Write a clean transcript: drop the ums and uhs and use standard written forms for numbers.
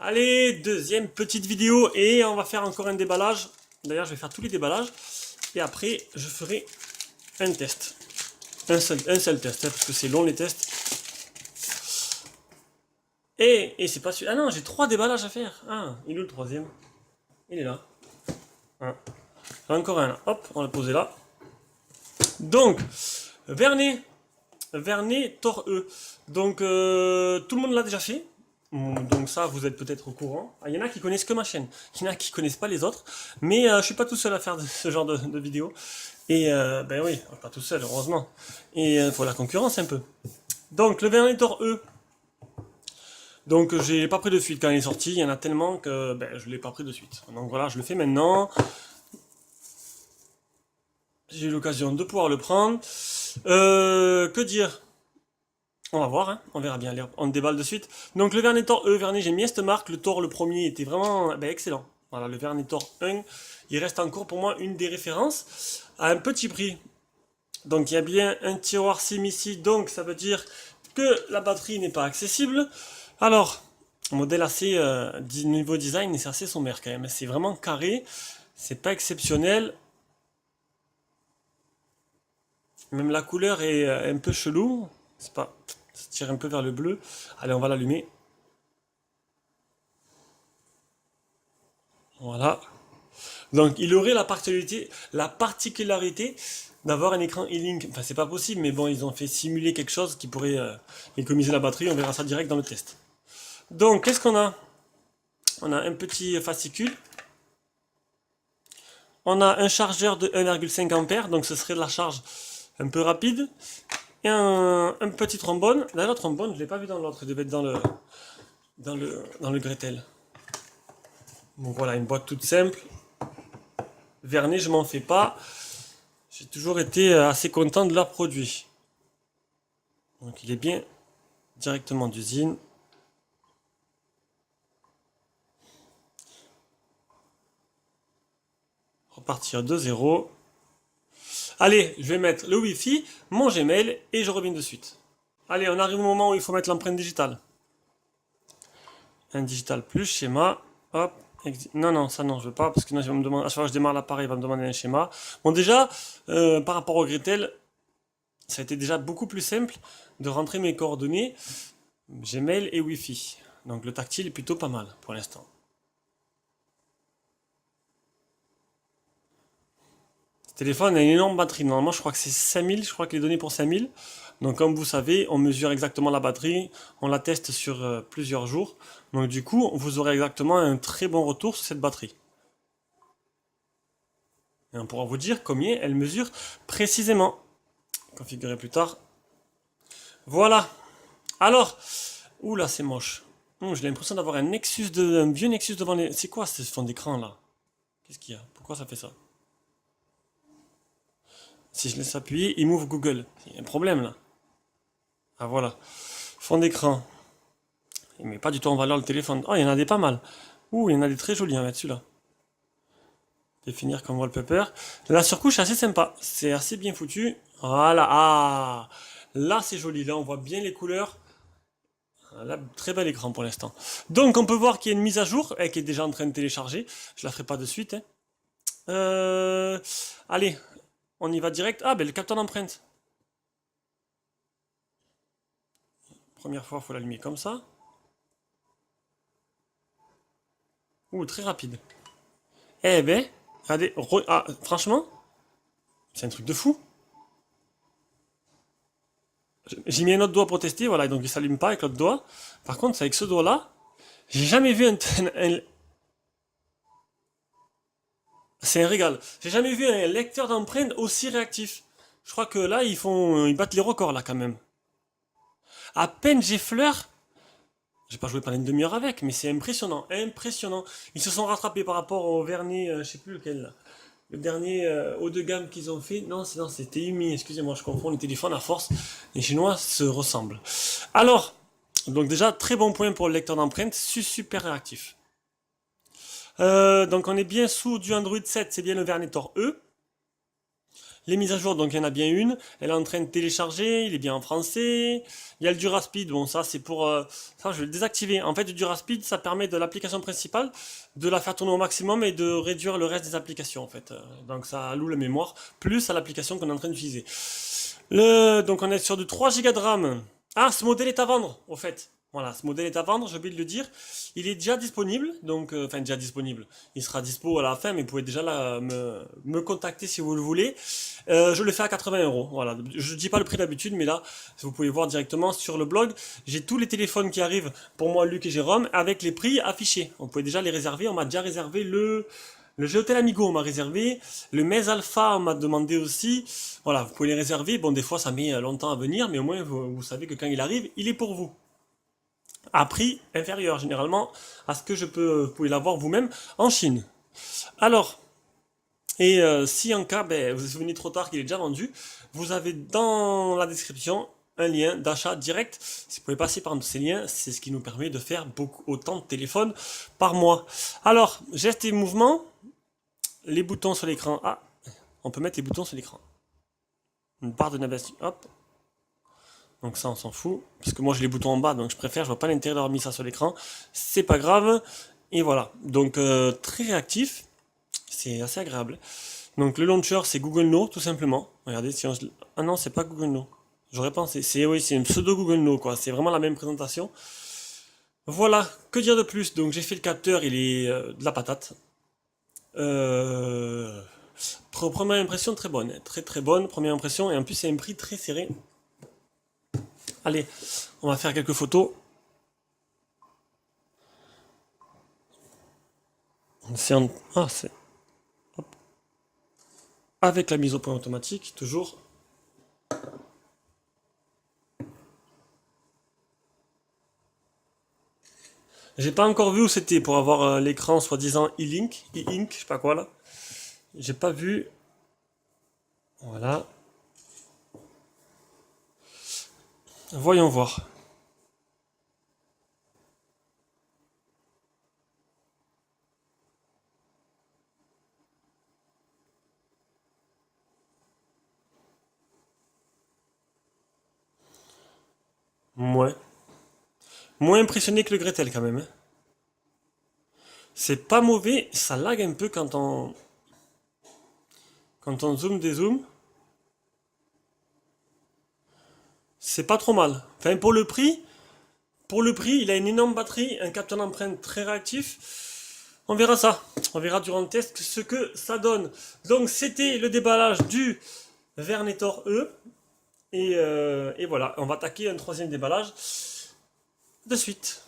Allez, deuxième petite vidéo et on va faire encore un déballage. D'ailleurs, je vais faire tous les déballages et après, je ferai un test. Un seul test, hein, parce que c'est long les tests. Et c'est pas celui... Ah non, j'ai 3 déballages à faire. Ah, il est où le troisième? Il est là. Ah. Encore un là. Hop, on l'a posé là. Donc, Vernet Tor E. Donc, tout le monde l'a déjà fait. Donc ça, vous êtes peut-être au courant. Il y en a qui connaissent que ma chaîne. Il y en a qui connaissent pas les autres. Mais je suis pas tout seul à faire ce genre de vidéos. Et ben oui, pas tout seul, heureusement. Et il faut la concurrence un peu. Donc, le Vernet Tor E. Donc, j'ai pas pris de suite quand il est sorti. Il y en a tellement que ben, je l'ai pas pris de suite. Donc voilà, je le fais maintenant. J'ai eu l'occasion de pouvoir le prendre. Que dire? On va voir, hein, on verra bien. Allez, on déballe de suite. Donc le Vernet Tor E, Vernet, j'ai mis cette marque. Le Tor, le premier, était vraiment excellent. Voilà, le Vernet Tor 1, il reste encore pour moi une des références à un petit prix. Donc il y a bien un tiroir SIM ici, donc ça veut dire que la batterie n'est pas accessible. Alors, modèle assez niveau design, c'est assez sommaire quand même. C'est vraiment carré, c'est pas exceptionnel. Même la couleur est un peu chelou. C'est pas, ça tire un peu vers le bleu. Allez, on va l'allumer. Voilà. Donc, il aurait la particularité d'avoir un écran e-link. Enfin, c'est pas possible, mais bon, ils ont fait simuler quelque chose qui pourrait économiser la batterie. On verra ça direct dans le test. Donc, qu'est-ce qu'on a? On a un petit fascicule. On a un chargeur de 1,5 A, donc ce serait de la charge un peu rapide. Et un petit trombone. D'ailleurs, le trombone, je ne l'ai pas vu dans l'autre, il devait être dans le Gretel. Donc voilà, une boîte toute simple. Vernet, je m'en fais pas. J'ai toujours été assez content de leur produit. Donc il est bien directement d'usine. Repartir de zéro. Allez, je vais mettre le Wi-Fi, mon Gmail et je reviens de suite. Allez, on arrive au moment où il faut mettre l'empreinte digitale. Un digital plus schéma. Hop. Non, ça non, je veux pas, parce que non, il va me demander, à chaque fois que je démarre l'appareil, il va me demander un schéma. Bon, déjà, par rapport au Gretel, ça a été déjà beaucoup plus simple de rentrer mes coordonnées, Gmail et Wi-Fi. Donc le tactile est plutôt pas mal pour l'instant. Ce téléphone a une énorme batterie. Normalement, je crois que c'est 5000, je crois qu'il est donné pour 5000. Donc comme vous savez, on mesure exactement la batterie, on la teste sur plusieurs jours. Donc du coup, vous aurez exactement un très bon retour sur cette batterie. Et on pourra vous dire combien elle mesure précisément. Configurer plus tard. Voilà. Alors, oula, c'est moche. J'ai l'impression d'avoir un vieux Nexus devant les... C'est quoi ce fond d'écran là? Qu'est-ce qu'il y a? Pourquoi ça fait ça? Si je laisse appuyer, il m'ouvre Google. Il y a un problème là. Ah voilà. Fond d'écran. Il met pas du tout en valeur le téléphone. Oh, il y en a des pas mal. Ouh, il y en a des très jolis, hein, là-dessus là. Définir comme wallpaper. La surcouche est assez sympa. C'est assez bien foutu. Voilà. Ah, là c'est joli. Là on voit bien les couleurs. Là, très bel écran pour l'instant. Donc on peut voir qu'il y a une mise à jour qui est déjà en train de télécharger. Je la ferai pas de suite. Hein. Allez, on y va direct. Ah ben le capteur d'empreinte. Première fois, il faut l'allumer comme ça. Ouh, très rapide. Eh ben, regardez. Ah, franchement, c'est un truc de fou. J'ai mis un autre doigt pour tester, voilà, donc il s'allume pas avec l'autre doigt. Par contre, c'est avec ce doigt-là, j'ai jamais vu c'est un régal. J'ai jamais vu un lecteur d'empreintes aussi réactif. Je crois que là, ils battent les records là quand même. À peine j'effleure, j'ai pas joué pendant une demi-heure avec, mais c'est impressionnant, impressionnant. Ils se sont rattrapés par rapport au Vernet, je sais plus lequel là. Le dernier haut de gamme qu'ils ont fait, non, c'était Umi, excusez-moi, je confonds les téléphones à force. Les Chinois se ressemblent. Alors, donc déjà, très bon point pour le lecteur d'empreintes, super réactif. Donc on est bien sous du Android 7, c'est bien le Vernet Tor E. Les mises à jour, donc il y en a bien une. Elle est en train de télécharger, il est bien en français. Il y a le Duraspeed, bon ça c'est pour... ça je vais le désactiver. En fait le Duraspeed ça permet de l'application principale de la faire tourner au maximum et de réduire le reste des applications en fait. Donc ça alloue la mémoire, plus à l'application qu'on est en train d'utiliser. Donc on est sur du 3 Go de RAM. Ah, ce modèle est à vendre, au fait. Voilà, ce modèle est à vendre, j'ai oublié de le dire. Il est déjà disponible, donc, enfin déjà disponible. Il sera dispo à la fin, mais vous pouvez déjà me contacter si vous le voulez. Je le fais à 80 €. Voilà, je dis pas le prix d'habitude, mais là, vous pouvez voir directement sur le blog. J'ai tous les téléphones qui arrivent pour moi, Luc et Jérôme, avec les prix affichés. On peut déjà les réserver. On m'a déjà réservé le Geotel Amigo, on m'a réservé. Le Mez Alpha, on m'a demandé aussi. Voilà, vous pouvez les réserver. Bon, des fois, ça met longtemps à venir, mais au moins, vous savez que quand il arrive, il est pour vous. À prix inférieur, généralement, à ce que vous pouvez l'avoir vous-même en Chine. Alors, et si en cas, ben, vous venez trop tard qu'il est déjà vendu, vous avez dans la description un lien d'achat direct. Si vous pouvez passer par ces liens, c'est ce qui nous permet de faire autant de téléphones par mois. Alors, gestes et mouvements, les boutons sur l'écran. Ah, on peut mettre les boutons sur l'écran. Une barre de navigation, hop. Donc ça, on s'en fout. Parce que moi, j'ai les boutons en bas, donc je préfère, je vois pas l'intérêt d'avoir mis ça sur l'écran. C'est pas grave. Et voilà. Donc, très réactif. C'est assez agréable. Donc, le launcher, c'est Google No, tout simplement. Regardez, si on... Ah non, c'est pas Google No. J'aurais pensé. Oui, c'est une pseudo Google No, quoi. C'est vraiment la même présentation. Voilà. Que dire de plus? Donc, j'ai fait le capteur, il est de la patate. Première impression très bonne. Très très bonne première impression. Et en plus, c'est un prix très serré. Allez, on va faire quelques photos. Ah, c'est... Hop. Avec la mise au point automatique, toujours. J'ai pas encore vu où c'était pour avoir l'écran soi-disant e-link, e-ink, je sais pas quoi là. J'ai pas vu. Voilà. Voyons voir. Ouais. Moins impressionné que le Gretel quand même, hein. C'est pas mauvais, ça lag un peu quand on zoome des zooms. C'est pas trop mal. Enfin pour le prix, il a une énorme batterie, un capteur d'empreinte très réactif. On verra ça. On verra durant le test ce que ça donne. Donc c'était le déballage du Vernetor E. Et voilà, on va attaquer un troisième déballage de suite.